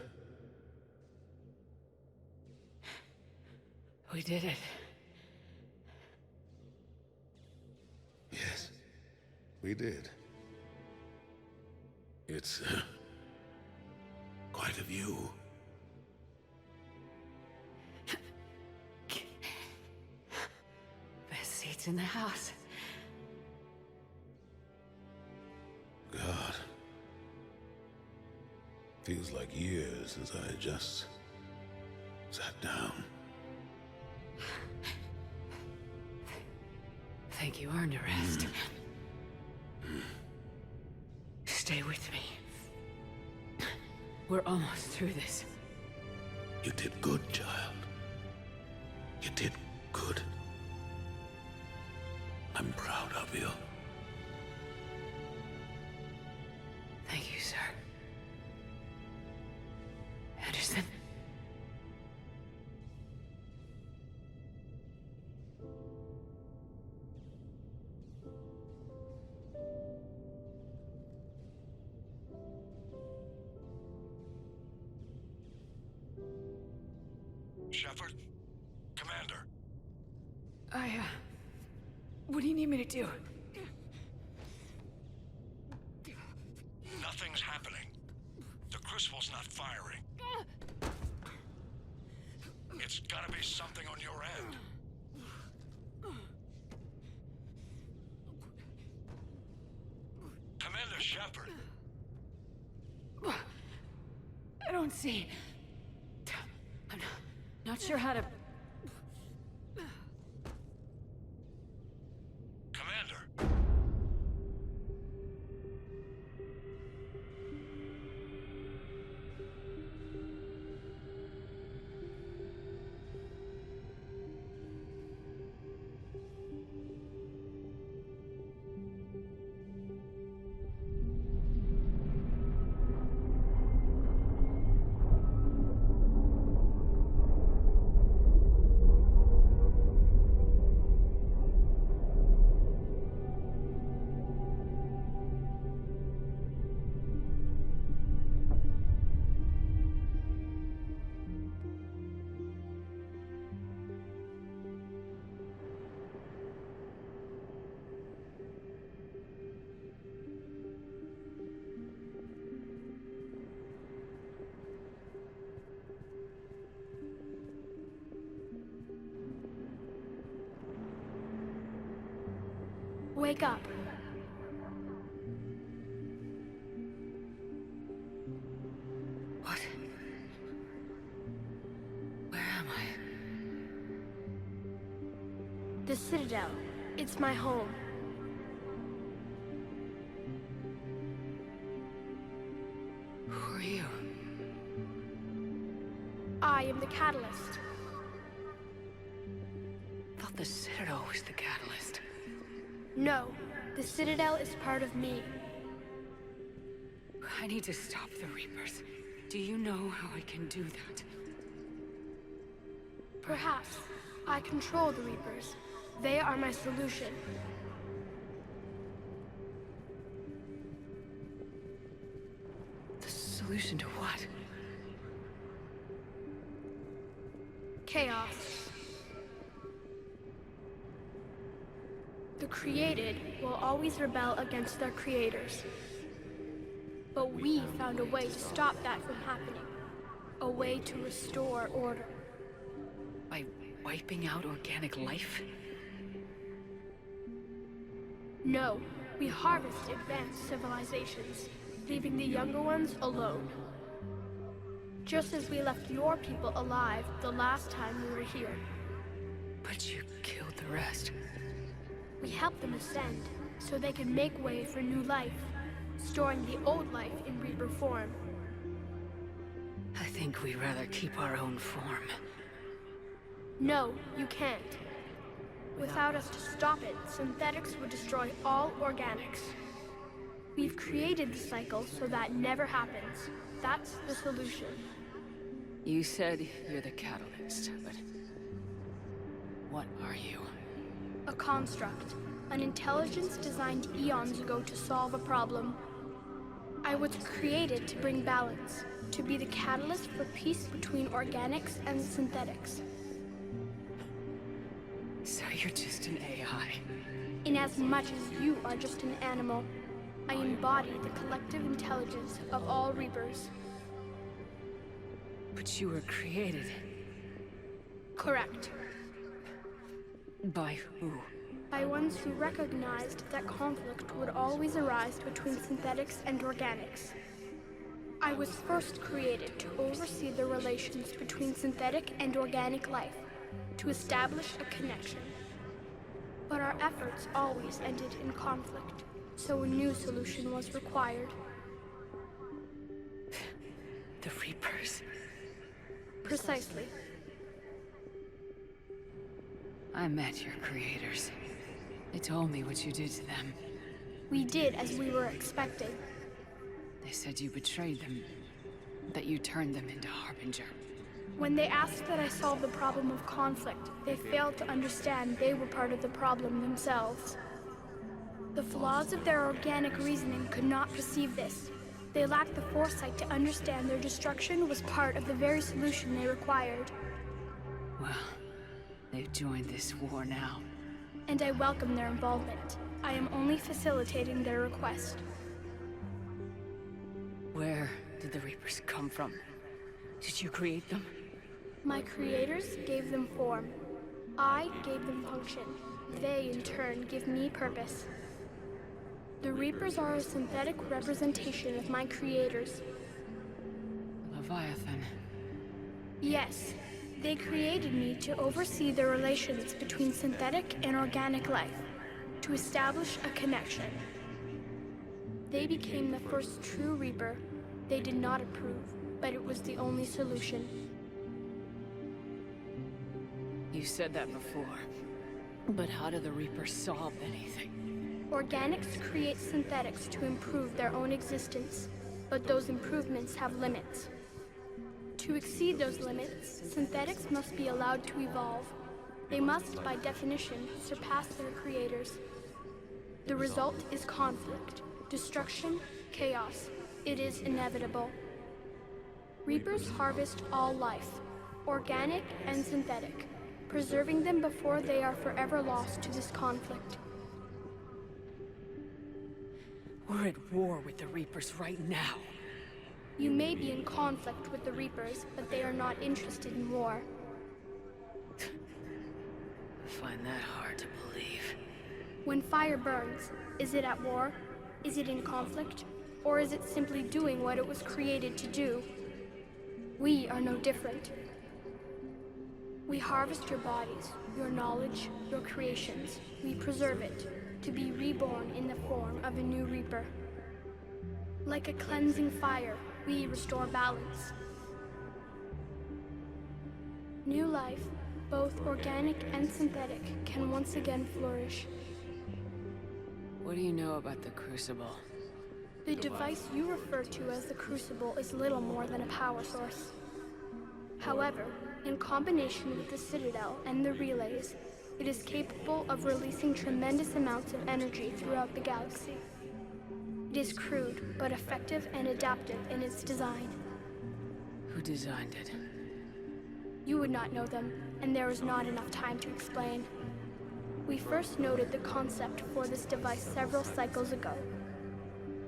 We did it. Yes, we did. It's quite a view. Best seats in the house. God. Feels like years since I just sat down. Think you earned a rest. Stay with me. We're almost through this. You did good, child. You did good. I'm proud of you. Thank you, sir. Anderson? Shepard? Commander? What do you need me to do? Nothing's happening. The Crucible's not firing. It's gotta be something on your end. Commander Shepard! I don't see. I'm not sure how to... Commander! Wake up. What? Where am I? The Citadel. It's my home. Who are you? I am the Catalyst. Thought the Citadel was the catalyst. No, the Citadel is part of me. I need to stop the Reapers. Do you know how I can do that? Perhaps. I control the Reapers. They are my solution. The solution to what? Chaos. The created will always rebel against their creators. But we found a way to stop that from happening. A way to restore order. By wiping out organic life? No, we harvest advanced civilizations, leaving the younger ones alone. Just as we left your people alive the last time we were here. But you killed the rest. We helped them ascend, so they could make way for new life, storing the old life in Reaper form. I think we'd rather keep our own form. No, you can't. Without us to stop it, synthetics would destroy all organics. We've created the cycle so that never happens. That's the solution. You said you're the catalyst, but what are you? A construct. An intelligence designed eons ago to solve a problem. I was created to bring balance, to be the catalyst for peace between organics and synthetics. So you're just an AI? In as much as you are just an animal, I embody the collective intelligence of all Reapers. But you were created. Correct. By who? By ones who recognized that conflict would always arise between synthetics and organics. I was first created to oversee the relations between synthetic and organic life, to establish a connection. But our efforts always ended in conflict, so a new solution was required. The Reapers? Precisely. I met your creators. They told me what you did to them. We did as we were expecting. They said you betrayed them, that you turned them into Harbinger. When they asked that I solve the problem of conflict, they failed to understand they were part of the problem themselves. The flaws of their organic reasoning could not perceive this. They lacked the foresight to understand their destruction was part of the very solution they required. Well, they've joined this war now. And I welcome their involvement. I am only facilitating their request. Where did the Reapers come from? Did you create them? My creators gave them form. I gave them function. They, in turn, give me purpose. The Reapers are a synthetic representation of my creators. Leviathan. Yes. They created me to oversee the relations between synthetic and organic life, to establish a connection. They became the first true Reaper. They did not approve, but it was the only solution. You said that before. But how do the Reapers solve anything? Organics create synthetics to improve their own existence, but those improvements have limits. To exceed those limits, synthetics must be allowed to evolve. They must, by definition, surpass their creators. The result is conflict, destruction, chaos. It is inevitable. Reapers harvest all life, organic and synthetic, preserving them before they are forever lost to this conflict. We're at war with the Reapers right now. You may be in conflict with the Reapers, but they are not interested in war. I find that hard to believe. When fire burns, is it at war? Is it in conflict? Or is it simply doing what it was created to do? We are no different. We harvest your bodies, your knowledge, your creations. We preserve it, to be reborn in the form of a new Reaper. Like a cleansing fire, we restore balance. New life, both organic and synthetic, can once again flourish. What do you know about the Crucible? The device you refer to as the Crucible is little more than a power source. However, in combination with the Citadel and the relays, it is capable of releasing tremendous amounts of energy throughout the galaxy. It is crude, but effective and adaptive in its design. Who designed it? You would not know them, and there is not enough time to explain. We first noted the concept for this device several cycles ago.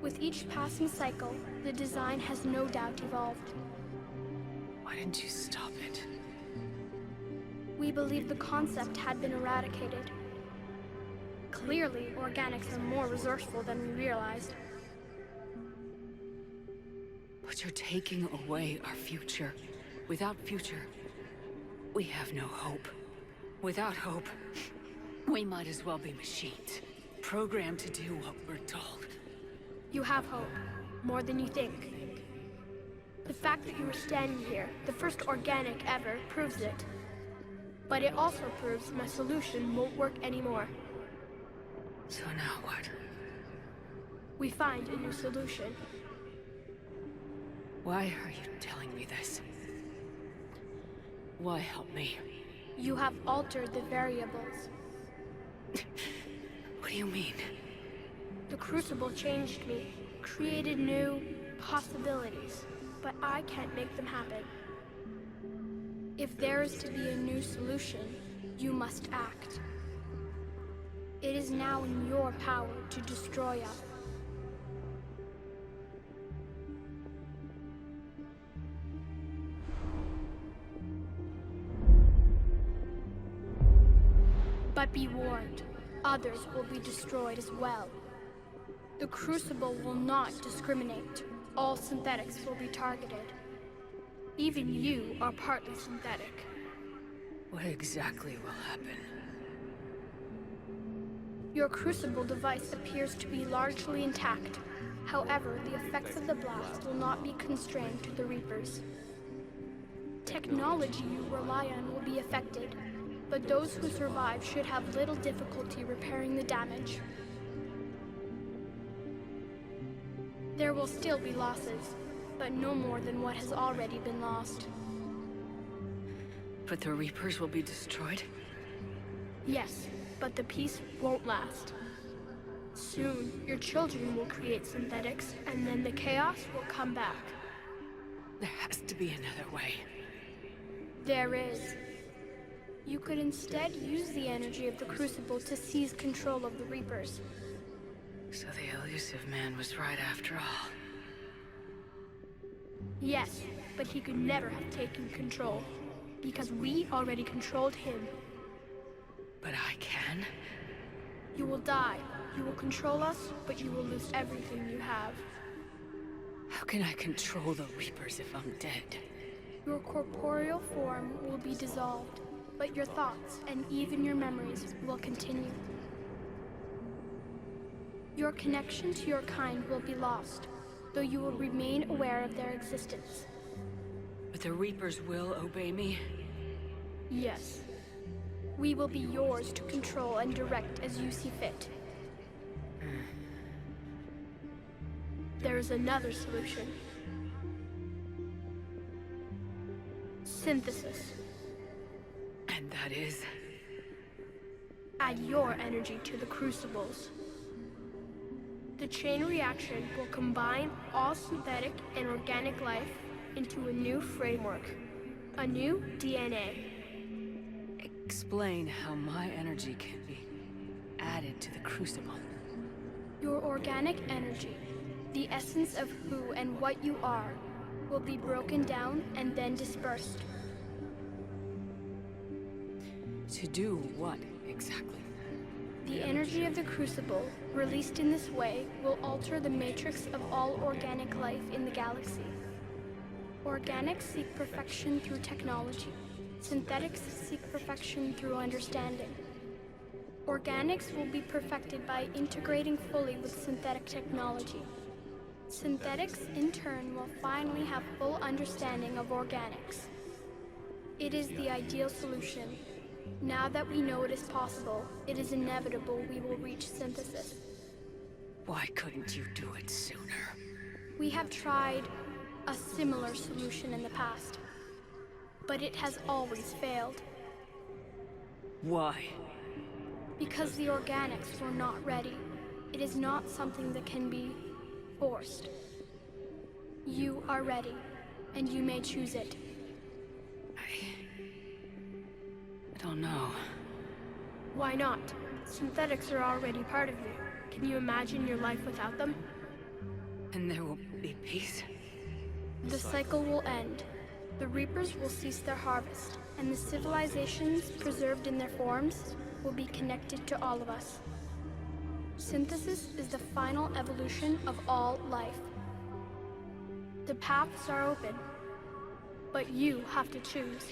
With each passing cycle, the design has no doubt evolved. Why didn't you stop it? We believed the concept had been eradicated. Clearly, organics are more resourceful than we realized. But you're taking away our future. Without future, we have no hope. Without hope, we might as well be machines, programmed to do what we're told. You have hope, more than you think. The fact that you are standing here, the first organic ever, proves it. But it also proves my solution won't work anymore. So now what? We find a new solution. Why are you telling me this? Why help me? You have altered the variables. What do you mean? The Crucible changed me, created new possibilities, but I can't make them happen. If there is to be a new solution, you must act. It is now in your power to destroy us. But be warned, others will be destroyed as well. The Crucible will not discriminate. All synthetics will be targeted. Even you are partly synthetic. What exactly will happen? Your Crucible device appears to be largely intact. However, the effects of the blast will not be constrained to the Reapers. Technology you rely on will be affected, but those who survive should have little difficulty repairing the damage. There will still be losses, but no more than what has already been lost. But the Reapers will be destroyed? Yes, but the peace won't last. Soon, your children will create synthetics, and then the chaos will come back. There has to be another way. There is. You could instead use the energy of the Crucible to seize control of the Reapers. So the elusive man was right after all. Yes, but he could never have taken control, because we already controlled him. But I can? You will die. You will control us, but you will lose everything you have. How can I control the Reapers if I'm dead? Your corporeal form will be dissolved, but your thoughts and even your memories will continue. Your connection to your kind will be lost, though you will remain aware of their existence. But the Reapers will obey me? Yes. We will be yours to control and direct as you see fit. There is another solution. Synthesis. And that is? Add your energy to the Crucibles. The chain reaction will combine all synthetic and organic life into a new framework, a new DNA. Explain how my energy can be added to the Crucible. Your organic energy, the essence of who and what you are, will be broken down and then dispersed. To do what, exactly? The energy of the Crucible, released in this way, will alter the matrix of all organic life in the galaxy. Organics seek perfection through technology. Synthetics seek perfection through understanding. Organics will be perfected by integrating fully with synthetic technology. Synthetics, in turn, will finally have full understanding of organics. It is the ideal solution. Now that we know it is possible, it is inevitable we will reach synthesis. Why couldn't you do it sooner? We have tried a similar solution in the past, but it has always failed. Why? Because the organics were not ready. It is not something that can be forced. You are ready, and you may choose it. I don't know. Why not? Synthetics are already part of you. Can you imagine your life without them? And there will be peace? The cycle will end. The Reapers will cease their harvest, and the civilizations preserved in their forms will be connected to all of us. Synthesis is the final evolution of all life. The paths are open, but you have to choose.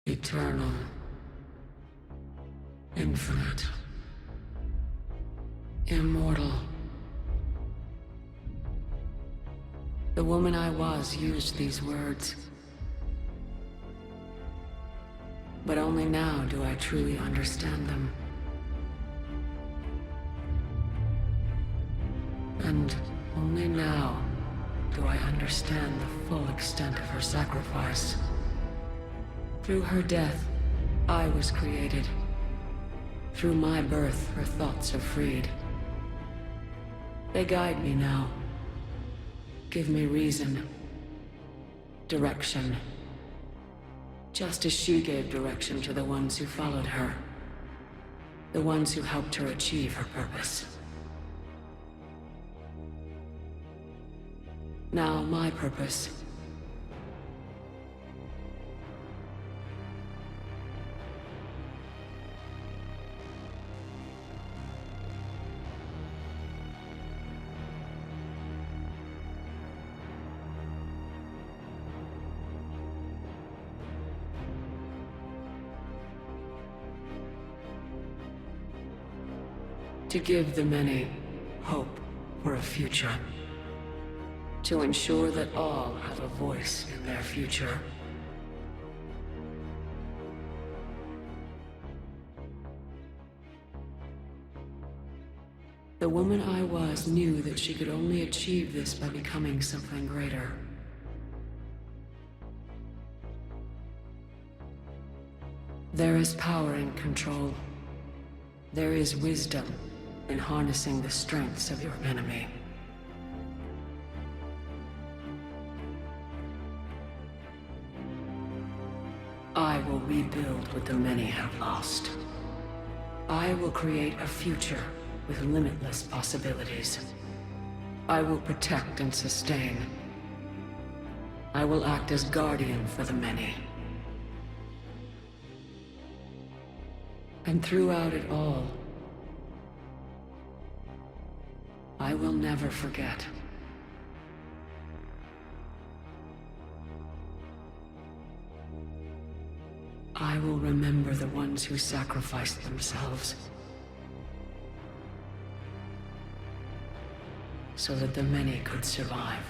Eternal. Infinite. Immortal. The woman I was used these words. But only now do I truly understand them. And only now do I understand the full extent of her sacrifice. Through her death, I was created. Through my birth, her thoughts are freed. They guide me now. Give me reason. Direction. Just as she gave direction to the ones who followed her. The ones who helped her achieve her purpose. Now my purpose. To give the many hope for a future. To ensure that all have a voice in their future. The woman I was knew that she could only achieve this by becoming something greater. There is power in control. There is wisdom in harnessing the strengths of your enemy. I will rebuild what the many have lost. I will create a future with limitless possibilities. I will protect and sustain. I will act as guardian for the many. And throughout it all, I will never forget. I will remember the ones who sacrificed themselves so that the many could survive.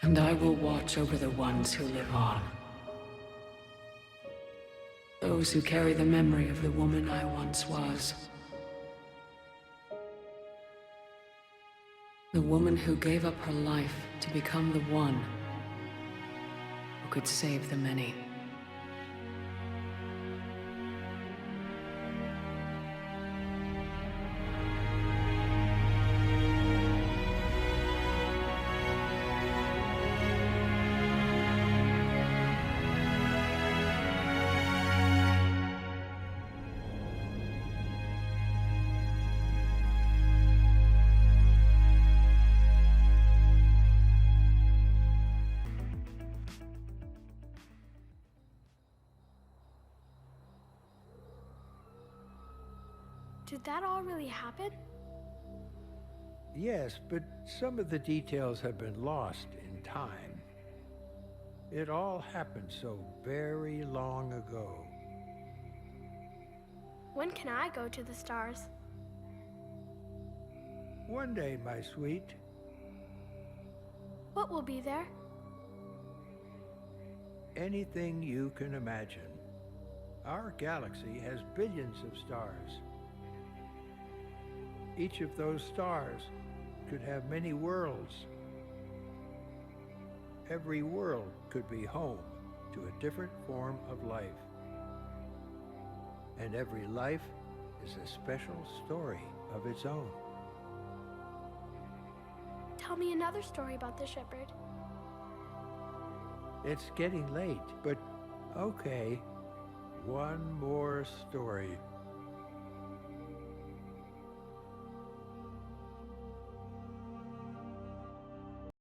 And I will watch over the ones who live on. Those who carry the memory of the woman I once was. The woman who gave up her life to become the one who could save the many. Did that all really happen? Yes, but some of the details have been lost in time. It all happened so very long ago. When can I go to the stars? One day, my sweet. What will be there? Anything you can imagine. Our galaxy has billions of stars. Each of those stars could have many worlds. Every world could be home to a different form of life. And every life is a special story of its own. Tell me another story about the Shepherd. It's getting late, but okay. One more story.